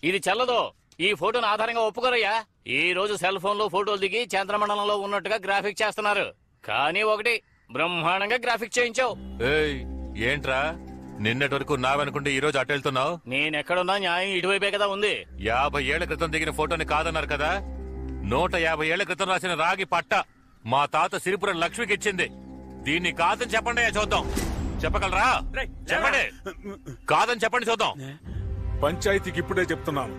ఇది చెల్లదు. ఈ ఫోటోను ఆధారంగా ఒప్పుకోరయ్యా. ఈ రోజు సెల్ ఫోన్ లో ఫోటోలు దిగి చంద్రమండలంలో ఉన్నట్టుగా గ్రాఫిక్ చేస్తున్నారు. కానీ ఒకటి బ్రహ్మాండంగా గ్రాఫిక్ చేయించావు. ఏంట్రా నిన్నటి వరకు నావనుకుంటే ఈ రోజు అటు వెళ్తున్నావు? నేనెక్కడున్నా న్యాయం ఇటువైపే కదా ఉంది. 50 ఏళ్ల క్రితం దిగిన ఫోటోని కాదన్నారు కదా. 150 ఏళ్ల క్రితం రాసిన రాగి పట్ట మా తాత సిరిపురం లక్ష్మికి ఇచ్చింది. దీన్ని కాదని చెప్పండి చూద్దాం. చెప్పగలరా? చెప్పండి. కాదని చెప్పండి చూద్దాం. పంచాయతీకి ఇప్పుడే చెప్తున్నాను,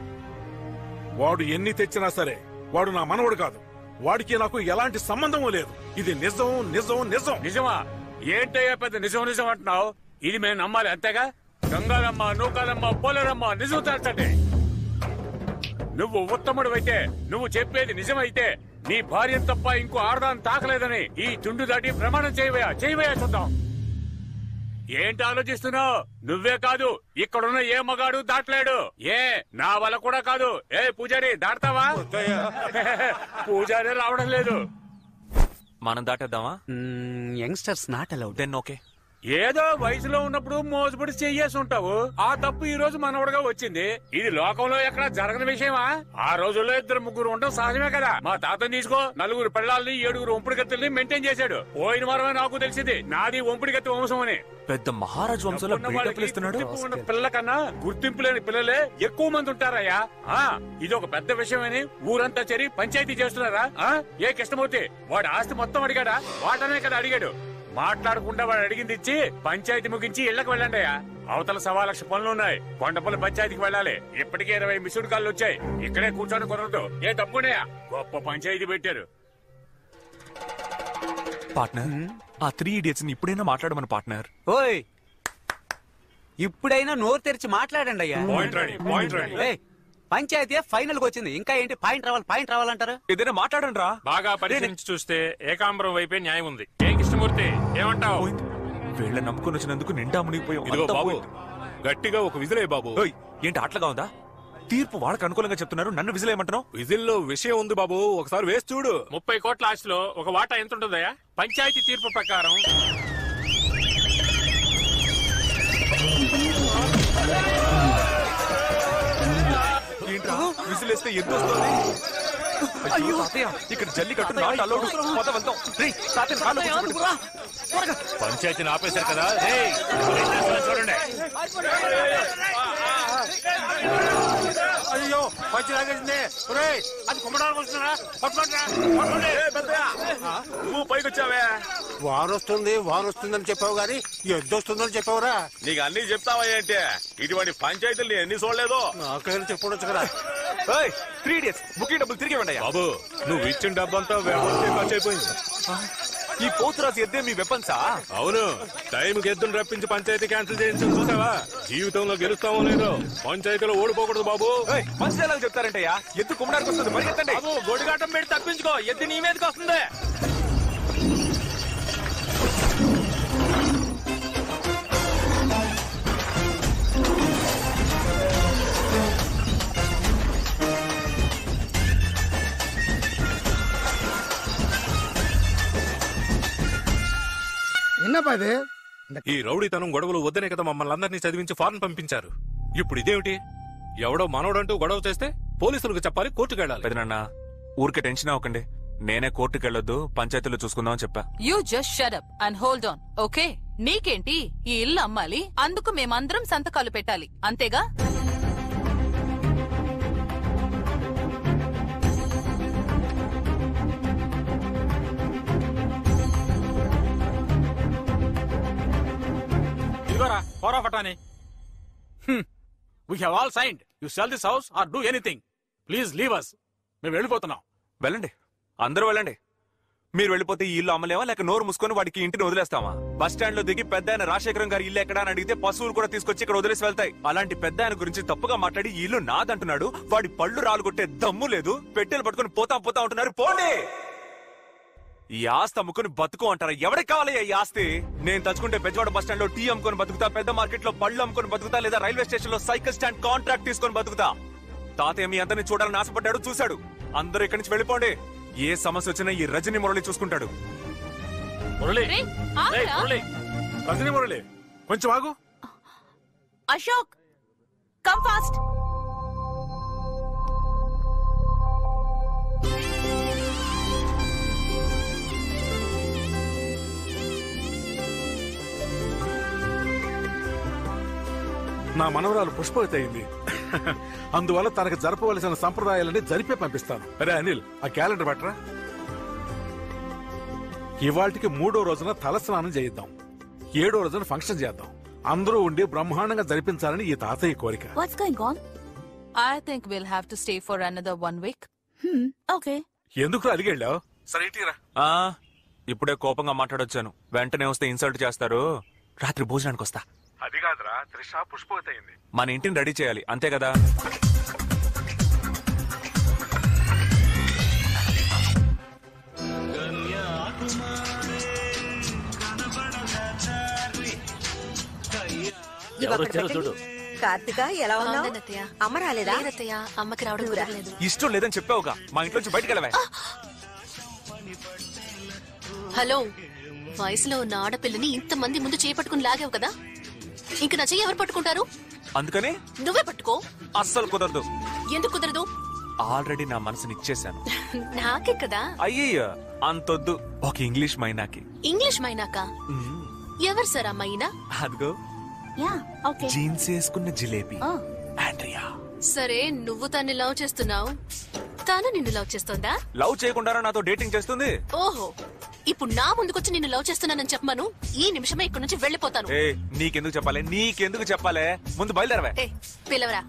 వాడు ఎన్ని తెచ్చినా సరే వాడు నా మనవడు కాదు. వాడికి నాకు ఎలాంటి సంబంధం లేదు. ఇది నిజం నిజం నిజం. నిజమా? ఏంటయ్యా పెద్ద నిజం నిజం అంటున్నావు? ఇది మేము నమ్మాలి అంతేగా? గంగారమ్మ, నూకాలమ్మ, పోలేరమ్మ నిజం తెలుసండి. నువ్వు ఉత్తముడు అయితే, నువ్వు చెప్పేది నిజమైతే నీ భార్య తప్ప ఇంకో ఆడదాన్ని తాకలేదని ఈ తుండు దాటి ప్రమాణం చేయవయా చూద్దాం. ఏంటి ఆలోచిస్తున్నావు? నువ్వే కాదు, ఇక్కడున్న ఏ మగాడు దాటలేడు. నా వల్ల కూడా కాదు. పూజారి దాటతావా? పూజారి రావడం లేదు. మనం దాటేద్దామా? Youngsters not allowed. Then okay. ఏదో వయసులో ఉన్నప్పుడు మోసపడి చెయ్యేసి ఉంటావు. ఆ తప్పు ఈ రోజు మనవడగా వచ్చింది. ఇది లోకంలో ఎక్కడ జరగని విషయమా? ఆ రోజుల్లో 2-3 ఉండడం సహజమే కదా. మా తాతని తీసుకో, 4 పిల్లల్ని 7 ఒంపుడి గత్తెల్ని మెయింటైన్ చేశాడు. పోయిన వారమే నాకు తెలిసింది నాది ఒంపుడి గత్తి వంశం అని. పెద్ద మహారాజు వంశంలో పిల్లల కన్నా గుర్తింపు లేని పిల్లలే ఎక్కువ మంది ఉంటారయ్యా. ఇది ఒక పెద్ద విషయమని ఊరంతా చేరి పంచాయతీ చేస్తున్నారా? ఏ కృష్ణమూర్తి వాడి ఆస్తి మొత్తం అడిగాడా? వాటనే కదా అడిగాడు. మాట్లాడకుండా వాడు అడిగింది ఇచ్చి పంచాయతీ ముగించి ఇళ్లకు వెళ్ళండి. అవతల 1,00,000 పనులున్నాయి. కొండపల్లి పంచాయతీకి వెళ్ళాలి. ఇప్పటికే 20 మిస్డ్ కాళ్ళు వచ్చాయి. ఇక్కడే కూర్చొని కుదరదు. ఏ తప్పున్నాయా? గొప్ప పంచాయతీ పెట్టారు. పార్ట్నర్, ఆ 3 idiots ని ఇప్పుడైనా మాట్లాడమని పార్ట్నర్. ఓయ్, ఇప్పుడైనా నోరు తెరిచి మాట్లాడండి అయ్యా. పంచాయతీ ఫైనల్ కి వచ్చింది. ఇంకా ఏంటి పాయింట్ రావాలంటారు? ఏదైనా మాట్లాడండి రా. బాగా పరిశీలించి చూస్తే ఏకాంబరం వైపే న్యాయం ఉంది. ఏ కృష్ణమూర్తి ఏమంటావు? వీళ్ళ నమ్ముకుని వచ్చినందుకు నిండా మునిగిపోయాం. బాబు గట్టిగా ఒక విజిలే బాబు. ఏంటి అట్లగా ఉందా? తీర్పు వాళ్ళకి అనుకూలంగా చెప్తున్నారు, నన్ను విజిలేయమంటున్నావు? విజిల్లో విషయం ఉంది బాబు, ఒకసారి వేసి చూడు. 30 కోట్ల ఆస్తిలో ఒక వాటా ఎంత ఉంటుందయ్యా? పంచాయతీ తీర్పు ప్రకారం విజిలేస్తే ఎంత వస్తుంది? ఇక్కడ జల్లికట్టు నాట్ అలౌడ్. పంచాయతీని ఆపేశారు కదా. చూడండి. అయ్యో పంచి లాగేసింది. అది కుమ్మడానికి వస్తున్నారా? నువ్వు పైకి వచ్చావే. వారు వస్తుందని చెప్పావు గాని ఎద్దొస్తుందని చెప్పావురా. నీకు అన్ని చెప్తావా ఏంటి? ఇటువంటి పంచాయతీలు ఎన్ని చూడలేదు. నాకైనా చెప్పొచ్చు కదా. 3 idiots బుకింగ్ డబ్బులు తిరిగి ఇవ్వండి. బాబు నువ్వు ఇచ్చిన డబ్బంతా ఖర్చు అయిపోయింది. ఈ పోతురాజు ఎద్దే మీ వెపన్సా? అవును, టైంకి ఎద్దును రప్పించి పంచాయతీ క్యాన్సిల్ చేయించు చూసావా? జీవితంలో గెలుస్తామో లేదో, పంచాయతీలో ఓడిపోకూడదు బాబు. మంచి ఎలా చెప్తారంటయ్యా? ఎద్దు కుమ్మడానికి వస్తుంది, మరి ఎత్తండి. గొడిగాటం పెట్టి తప్పించుకో, ఎద్దు నీ మీదకి వస్తుంది. ఈ రౌడీతనం గొడవలు వద్దనే కదా మమ్మల్ని అందరినీ చదివించి ఫారెన్ పంపించారు. ఇప్పుడు ఇదేమిటి? ఎవడో మనోడంటూ గొడవ చేస్తే పోలీసులకు చెప్పాలి, కోర్టుకు వెళ్ళాలి. పెదనాన్న ఊరికే టెన్షన్ అవ్వకండి. నేనే కోర్టుకు వెళ్ళొద్దు, పంచాయతీలో చూసుకుందామని చెప్పా. You just shut up and hold on, okay? నీకేంటి, ఈ ఇల్లు అమ్మాలి, అందుకు మేమందరం సంతకాలు పెట్టాలి, అంతేగా? We have all signed. You sell this house or do anything. Please leave us. మేము వెళ్ళిపోతున్నాం. వెళ్ళండి, అందరూ వెళ్ళండి. మీరు వెళ్ళిపోతే ఈ ఇల్లు అమ్మలేమా, లేక నోరు మూసుకొని వాడికి ఇంటిని వదిలేస్తామా? బస్ స్టాండ్ లో దిగి పెద్ద ఆయన రాజశేఖరం గారి ఇల్లు ఎక్కడా అని అడిగితే పశువులు కూడా తీసుకొచ్చి ఇక్కడ వదిలేసి వెళ్తాయి. అలాంటి పెద్ద ఆయన గురించి తప్పుగా మాట్లాడి ఈ ఇల్లు నాదంటున్నాడు. వాడి పళ్ళు రాలుగొట్టే దమ్ము లేదు. పెట్టెలు పట్టుకుని పోతా ఉంటున్నారు. పోండి. ఈ ఆస్తి అమ్ముకుని బతుకు అంటారా? ఎవరికి కావాలి ఈ ఆస్తి? నేను తలుచుకుంటే బెజవాడ బస్ స్టాండ్ లో టీ అమ్ముకొని బతుకుతా, పెద్ద మార్కెట్ లో పళ్ళు అమ్ముకొని బతుకుతా, లేదా రైల్వే స్టేషన్ లో సైకిల్ స్టాండ్ కాంట్రాక్ట్ తీసుకొని బతుకుతా. తాతయ్య మీ అందరినీ చూడాలని ఆశపడ్డాడు, చూశాడు. అందరూ ఇక్కడి నుంచి వెళ్ళిపోండి. ఏ సమస్య వచ్చినా ఈ రజనీ మురళి చూసుకుంటాడు. రజనీ మురళి కొంచెం ఆగు. Ashok, come fast. నా మనవరాలు పుష్పవతి అయింది. అందువల్ల తనకు జరపవలసిన సంప్రదాయాలన్నీ జరిపే పంపిస్తాను. అరే అనిల్, ఆ క్యాలెండర్ పట్టరా. ఇవాళకి 3వ రోజున తలస్నానం చేయిద్దాం. 7వ రోజున ఫంక్షన్ చేద్దాం. అందరూ ఉండి బ్రహ్మాండంగా జరిపించాలని ఈ తాతయ్య కోరిక. What's going on? I think we'll have to stay for another 1 week. Okay. ఎందుకు అలిగెళ్ళావు? సరే ఇటీరా. ఇప్పుడే కోపంగా మాట్లాడొచ్చాను. వెంటనే వస్తే ఇన్సల్ట్ చేస్తారు. రాత్రి భోజనానికి వస్తా. అది కాదురా, త్రిష పుష్పవతి అయింది. మన ఇంటిని రెడీ చేయాలి, అంతే కదా. చూడు. కార్తిక ఎలా ఉన్నావు? అమ్మ రాలేదా? అమ్మకి రావడం కుదరలేదు. ఇష్టం లేదని చెప్పావుగా, మా ఇంట్లో నుంచి బయటకు వెళ్ళవే. హలో, వయసులో ఉన్న ఆడపిల్లని ఇంతమంది ముందు చేపట్టుకుని లాగావు కదా, ఇంక నా చెయ్యి ఎవరు పట్టుకుంటారు? అందుకని నువ్వే పట్టుకో. అస్సలు కుదరదు. ఎందుకు కుదరదు? ఆల్రెడీ నా మనసుని ఇచ్చేశాను. నాకే కదా. అయ్యయ్య, అంతొద్దు. ఒక ఇంగ్లీష్ మైనాకి. ఇంగ్లీష్ మైనాకా? ఎవరు సార్ ఆ మైనా? అదిగో జీన్స్ వేసుకున్న జిలేబీ, ఆండ్రియా. సరే, నువ్వు తన్ని లవ్ చేస్తున్నావు, తాను నిన్ను లవ్ చేస్తోందా? లవ్ చేయకుండా నాతో డేటింగ్ చేస్తుంది. ఓహో, ఇప్పుడు నా ముందుకొచ్చి నిన్ను లవ్ చేస్తున్నానని చెప్పమను. ఈ నిమిషమే ఇక్కడ నుంచి వెళ్ళిపోతాను. నీకెందుకు చెప్పాలి, నీకెందుకు చెప్పాలి? ముందు బయలుదేరవే. పిలవరా.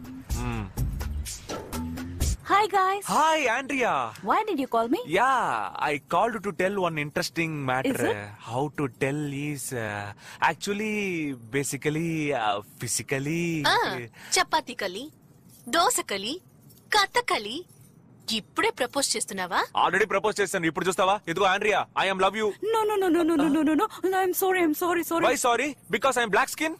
Hi guys. Hi Andrea. Why did you call me? Yeah, I called to tell one interesting matter. Is it? How to tell is actually, basically, physically. Chapati కలి, దోశ కలి, కథకలి. ఇప్పుడే ప్రపోజ్ చేస్తున్నావా? ఆల్రెడీ ప్రపోజ్ చేశాను, ఇప్పుడు చూస్తావా? ఇదిగో Andrea, I am love you. No. I'm sorry. Why sorry? Because I am black skin?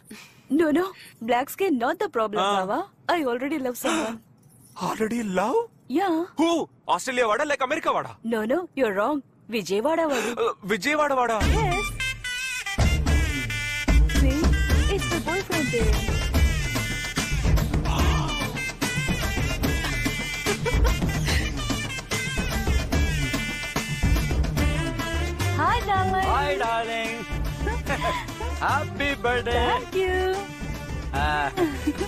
No. Black skin not the problem, Baba. I already love someone. Already love? Yeah. Who? Australia వాడా లేక America వాడా? No, you're wrong. Vijayawada wadu. Vijayawada వాడా? Yes. See, it's the boyfriend there. Hi, darling. Hi, darling. Happy birthday. Thank you.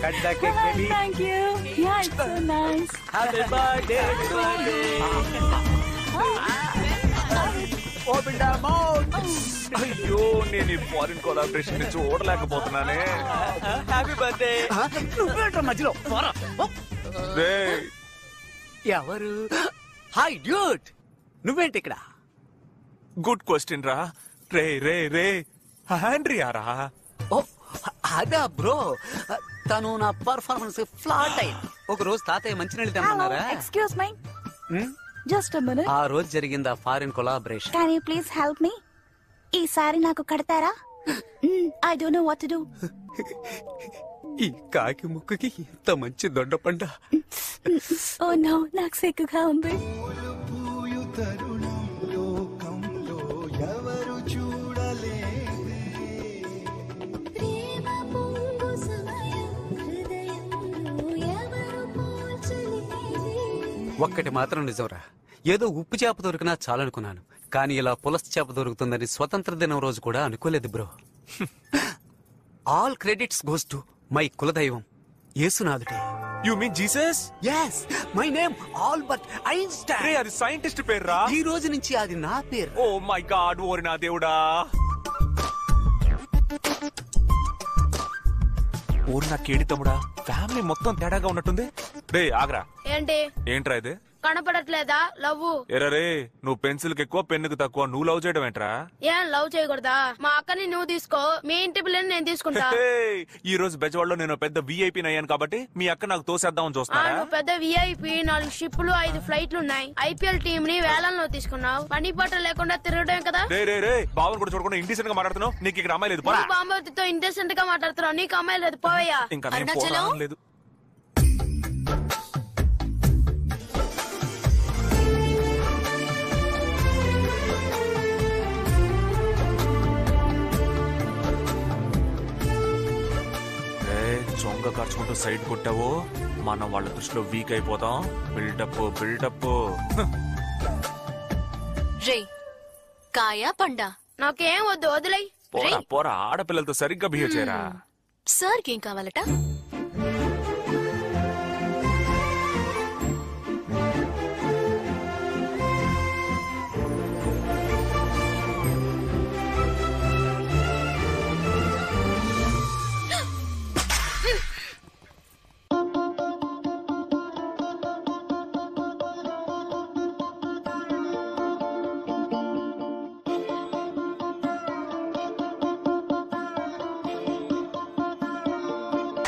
Cut the cake, baby. Thank you. Yeah, it's so nice. Happy birthday. Open the mouth. అయ్యో, నేను ఈ foreign collaboration ని చూడలేకపోతున్నానే. Happy birthday. నువ్వేంట్రా మధ్యలో? ఎవరు? Hi duet, నువ్వేంటి ఇక్కడ? Good question రా. రే ఆండ్రియా రా. ఓ అదా బ్రో, తను నా పర్ఫార్మెన్స్ ఫ్లాట్ అయింది. ఒక రోజు తాతయ్య మంచినీళ్ళు తెమ్మన్నారా? Excuse me. Just a minute. ఆ రోజు జరిగింది ఆ foreign collaboration. Can you please help me? ఈసారి నాకు కడతారా? I don't know what to do. ఈ కాకి ముక్కుకి ఇంత మంచి దొండపండ. Oh no, నాకు సిగ్గుగా ఉంది. ఒక్కటి మాత్రం నిజంరా, ఏదో ఉప్పు చేప దొరికినా చాలనుకున్నాను, కానీ ఇలా పులస చేప దొరుకుతుందని స్వతంత్ర దినం రోజు కూడా అనుకోలేదు bro. All credits goes to my కులదైవం యేసునాథుడే. You mean Jesus? yes, my name Albert Einstein. రే, అది సైంటిస్ట్ పేరు రా. ఈ రోజు నుంచి అది నా పేరు. ఓ మై గాడ్, ఓరి నా దేవుడా. ఓరి నా కేడి తమ్ముడా, ఫ్యామిలీ మొత్తం తేడాగా ఉన్నట్టుంది. రే ఆగ్రా. ఏంట్రా ఇది? కనపడట్లేదా? లవ్. ఎరరే, నువ్వు పెన్సిల్ కి ఎక్కువ పెన్నుకు తక్కువ, నువ్వు లవ్ చేయడం ఏంట్రా? ఏం లవ్ చేయకూడదా? మా అక్కని నువ్వు తీసుకో, మీ ఇంటి పిల్లని నేను తీసుకుంటా. ఈ రోజు బెజవాడలో నేను పెద్ద విఐపీ అయ్యాను కాబట్టి మీ అక్క నాకు తోసేద్దామని చూస్తున్నా. నువ్వు పెద్ద విఐపీ, 4 షిప్లు 5 ఫ్లైట్లు ఉన్నాయి. ఐపీఎల్ టీం ని వేలంలో తీసుకున్నావు. పని పాట లేకుండా తిరగడం కదా. రే బావన్ కూడా చూడకుండా ఇండిసెంట్ గా మాట్లాడుతున్నావు. నీకు ఇక్కడ అమ్మాయి లేదు. బాంబవతితో ఇంటెసెంట్ గా మాట్లాడుతున్నావు, నీకు అమ్మాయి లేదు, పోవయ్యా. ఇంకా నేను పోరాడం లేదు. చొంగ ఖర్చుకుంటూ సైడ్ కొట్టావో మనం వాళ్ళ దృష్టిలో వీక్ అయిపోతాం. బిల్డప్. రే, కాయా పండా? నాకేం వద్దు, వదిలై. పోరా ఆడపిల్లలతో సరిగ్గా బిహేవ్ చేయరా. సార్కి ఏం కావాలట?